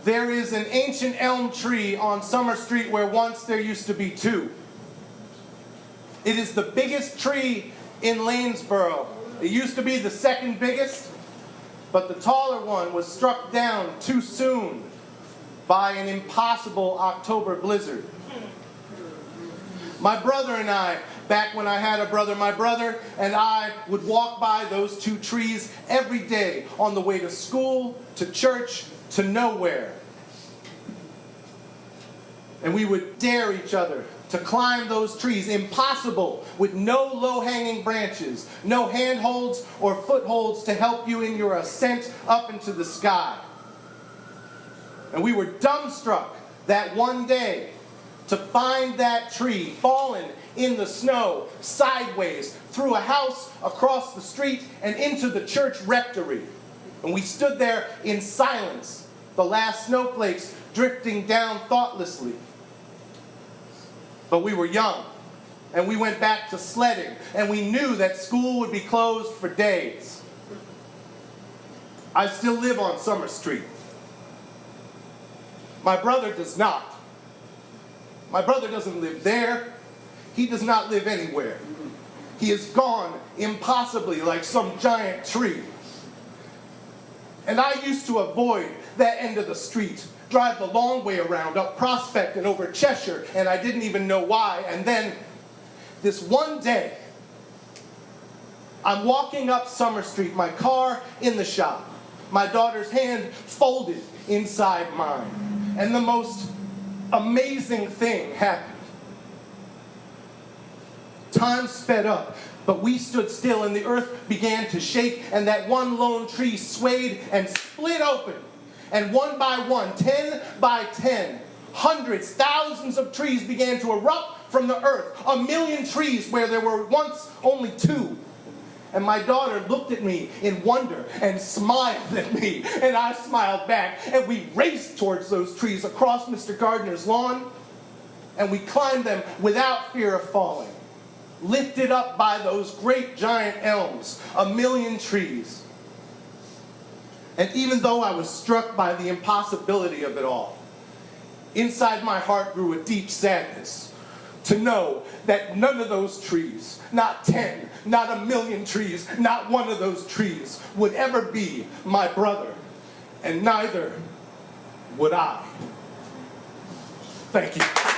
There is an ancient elm tree on Summer Street where once there used to be two. It is the biggest tree in Lanesboro. It used to be the second biggest, but the taller one was struck down too soon by an impossible October blizzard. My brother and I, back when I had a brother, my brother and I would walk by those two trees every day on the way to school, to church, to nowhere. And we would dare each other to climb those trees, impossible, with no low-hanging branches, no handholds or footholds to help you in your ascent up into the sky. And we were dumbstruck that one day to find that tree fallen in the snow, sideways, through a house, across the street, and into the church rectory. And we stood there in silence, the last snowflakes drifting down thoughtlessly. But we were young, and we went back to sledding, and we knew that school would be closed for days. I still live on Summer Street. My brother does not. My brother doesn't live there. He does not live anywhere. He is gone impossibly like some giant tree. And I used to avoid that end of the street, drive the long way around, up Prospect and over Cheshire, and I didn't even know why. And then, this one day, I'm walking up Summer Street, my car in the shop, my daughter's hand folded inside mine, and the most amazing thing happened. Time sped up, but we stood still, and the earth began to shake, and that one lone tree swayed and split open. And one by one, 10 by 10, hundreds, thousands of trees began to erupt from the earth. 1,000,000 trees where there were once only two. And my daughter looked at me in wonder and smiled at me, and I smiled back. And we raced towards those trees across Mr. Gardner's lawn, and we climbed them without fear of falling, lifted up by those great giant elms, 1,000,000 trees. And even though I was struck by the impossibility of it all, inside my heart grew a deep sadness to know that none of those trees, not 10, not 1,000,000 trees, not one of those trees would ever be my brother, and neither would I. Thank you.